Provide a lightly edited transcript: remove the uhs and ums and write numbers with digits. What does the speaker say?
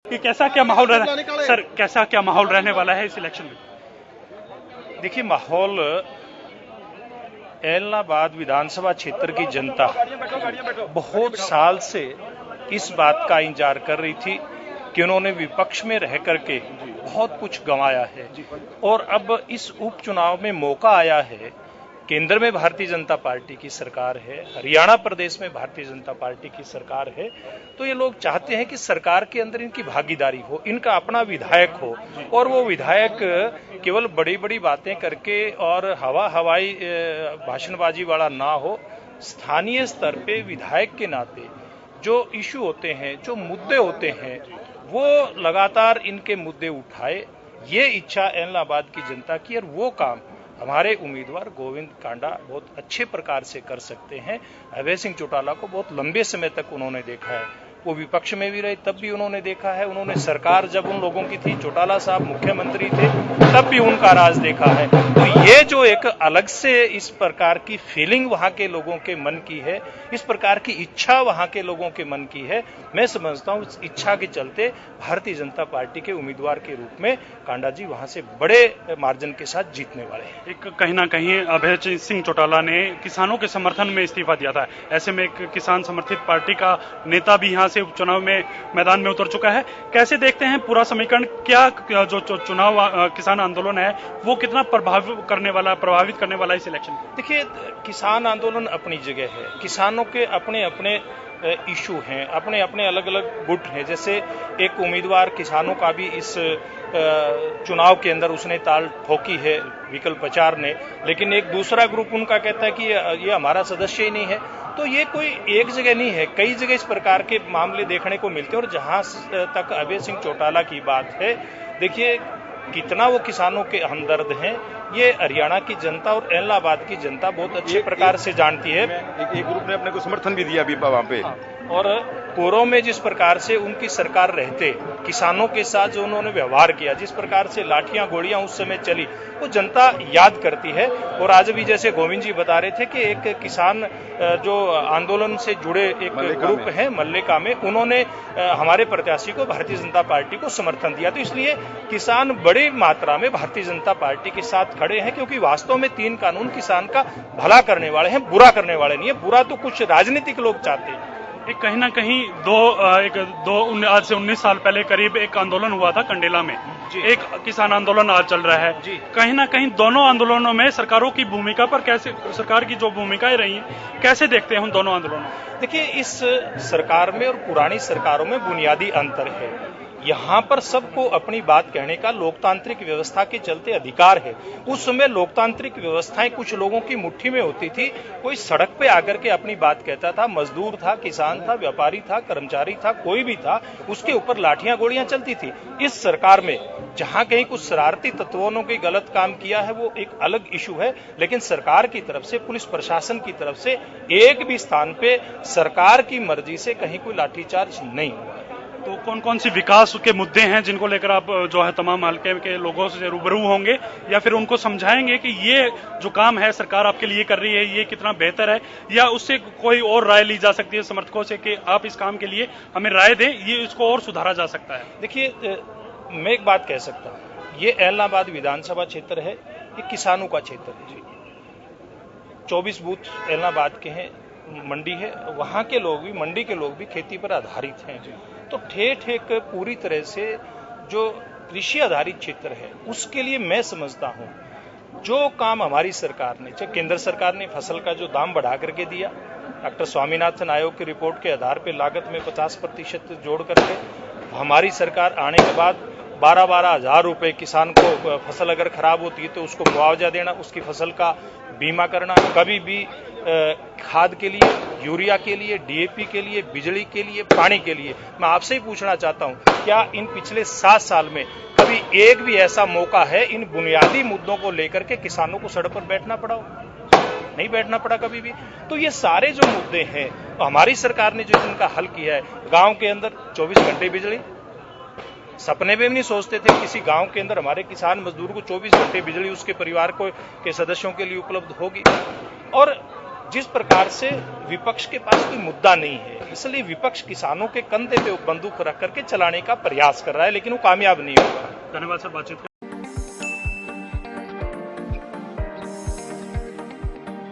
कि कैसा क्या माहौल रहना सर, कैसा क्या माहौल रहने वाला है इस इलेक्शन में? देखिए, माहौल एलनाबाद विधानसभा क्षेत्र की जनता बहुत साल से इस बात का इंतजार कर रही थी कि उन्होंने विपक्ष में रह करके बहुत कुछ गंवाया है और अब इस उपचुनाव में मौका आया है। केंद्र में भारतीय जनता पार्टी की सरकार है, हरियाणा प्रदेश में भारतीय जनता पार्टी की सरकार है, तो ये लोग चाहते हैं कि सरकार के अंदर इनकी भागीदारी हो, इनका अपना विधायक हो और वो विधायक केवल बड़ी बड़ी बातें करके और हवाई भाषणबाजी वाला ना हो। स्थानीय स्तर पे विधायक के नाते जो इश्यू होते हैं, जो मुद्दे होते हैं, वो लगातार इनके मुद्दे उठाए। ये इच्छा एलनाबाद की जनता की और वो काम हमारे उम्मीदवार गोविंद कांडा बहुत अच्छे प्रकार से कर सकते हैं। अभय सिंह चौटाला को बहुत लंबे समय तक उन्होंने देखा है, वो विपक्ष में भी रहे तब भी उन्होंने देखा है, उन्होंने सरकार जब उन लोगों की थी, चौटाला साहब मुख्यमंत्री थे तब भी उनका राज देखा है। तो ये जो एक अलग से इस प्रकार की फीलिंग वहां के लोगों के मन की है, इस प्रकार की इच्छा वहां के लोगों के मन की है, मैं समझता हूं इस इच्छा के चलते भारतीय जनता पार्टी के उम्मीदवार के रूप में कांडा जी वहां से बड़े मार्जिन के साथ जीतने वाले हैं। एक कहीं ना कहीं अभय सिंह चौटाला ने किसानों के समर्थन में इस्तीफा दिया था, ऐसे में एक किसान समर्थित पार्टी का नेता भी यहाँ से उपचुनाव में मैदान में उतर चुका है। कैसे देखते हैं पूरा समीकरण? क्या जो चुनाव किसान आंदोलन है वो कितना प्रभावित करने वाला इस इलेक्शन? देखिए, किसान आंदोलन अपनी जगह है, किसानों के अपने अपने इशू हैं, अपने अपने अलग अलग गुट हैं। जैसे एक उम्मीदवार किसानों का भी इस चुनाव के अंदर उसने ताल ठोकी है विकल्प 4 ने, लेकिन एक दूसरा ग्रुप उनका कहता है कि ये हमारा सदस्य ही नहीं है। तो ये कोई एक जगह नहीं है, कई जगह इस प्रकार के मामले देखने को मिलते हैं। और जहां तक अभय सिंह चौटाला की बात है, देखिए कितना वो किसानों के हमदर्द हैं, ये हरियाणा की जनता और एलनाबाद की जनता बहुत अच्छे प्रकार से जानती है। एक ग्रुप ने अपने को समर्थन भी दिया अभी वहां पे। और पूर्व में जिस प्रकार से उनकी सरकार रहते किसानों के साथ जो उन्होंने व्यवहार किया, जिस प्रकार से लाठियां गोलियां उस समय चली, वो जनता याद करती है। और आज भी जैसे गोविंद जी बता रहे थे कि एक किसान जो आंदोलन से जुड़े एक ग्रुप है मल्लिका में, उन्होंने हमारे प्रत्याशी को भारतीय जनता पार्टी को समर्थन दिया। तो इसलिए किसान बड़ी मात्रा में भारतीय जनता पार्टी के साथ खड़े हैं, क्योंकि वास्तव में 3 कानून किसान का भला करने वाले हैं, बुरा करने वाले नहीं है। बुरा तो कुछ राजनीतिक लोग चाहते हैं। एक कहीं ना कहीं आज से 19 साल पहले करीब एक आंदोलन हुआ था कंडेला में, एक किसान आंदोलन आज चल रहा है। कहीं ना कहीं दोनों आंदोलनों में सरकारों की भूमिका पर कैसे, सरकार की जो भूमिकाएं रही हैं, कैसे देखते हैं उन दोनों आंदोलनों? देखिए, इस सरकार में और पुरानी सरकारों में बुनियादी अंतर है। यहाँ पर सबको अपनी बात कहने का लोकतांत्रिक व्यवस्था के चलते अधिकार है। उस समय लोकतांत्रिक व्यवस्थाएं कुछ लोगों की मुट्ठी में होती थी, कोई सड़क पे आकर के अपनी बात कहता था, मजदूर था, किसान था, व्यापारी था, कर्मचारी था, कोई भी था, उसके ऊपर लाठियां गोलियां चलती थी। इस सरकार में जहां कहीं कुछ शरारती तत्वों ने गलत काम किया है वो एक अलग इशू है, लेकिन सरकार की तरफ से, पुलिस प्रशासन की तरफ से एक भी स्थान पे सरकार की मर्जी से कहीं कोई लाठीचार्ज नहीं हुआ। तो कौन कौन सी विकास के मुद्दे हैं जिनको लेकर आप जो है तमाम हल्के के लोगों से रूबरू होंगे, या फिर उनको समझाएंगे कि ये जो काम है सरकार आपके लिए कर रही है ये कितना बेहतर है, या उससे कोई और राय ली जा सकती है समर्थकों से कि आप इस काम के लिए हमें राय दें, ये इसको और सुधारा जा सकता है? देखिए, मैं एक बात कह सकता हूं, ये एलनाबाद विधानसभा क्षेत्र है, ये किसानों का क्षेत्र है। 24 बूथ एलनाबाद के हैं, मंडी है, वहां के लोग भी, मंडी के लोग भी खेती पर आधारित हैं। तो ठेठ एक पूरी तरह से जो कृषि आधारित क्षेत्र है, उसके लिए मैं समझता हूं जो काम हमारी सरकार ने, चाहे केंद्र सरकार ने फसल का जो दाम बढ़ा करके दिया, डॉक्टर स्वामीनाथन आयोग की रिपोर्ट के आधार पर लागत में 50% जोड़ करके, हमारी सरकार आने के बाद 12-12 हजार रुपए किसान को फसल अगर खराब होती है तो उसको मुआवजा देना, उसकी फसल का बीमा करना, कभी भी खाद के लिए, यूरिया के लिए, डीएपी के लिए, बिजली के लिए, पानी के लिए। मैं आपसे ही पूछना चाहता हूं, क्या इन पिछले 7 साल में कभी एक भी ऐसा मौका है इन बुनियादी मुद्दों को लेकर के किसानों को सड़क पर बैठना पड़ा हो? नहीं बैठना पड़ा कभी भी। तो ये सारे जो मुद्दे हैं तो हमारी सरकार ने जो इनका हल किया है, गांव के अंदर 24 घंटे बिजली, सपने में भी नहीं सोचते थे किसी गांव के अंदर हमारे किसान मजदूर को 24 घंटे बिजली उसके परिवार को के सदस्यों के लिए उपलब्ध होगी। और जिस प्रकार से विपक्ष के पास कोई मुद्दा नहीं है, इसलिए विपक्ष किसानों के कंधे पे बंदूक रख करके चलाने का प्रयास कर रहा है, लेकिन वो कामयाब नहीं होगा। धन्यवाद सर बातचीत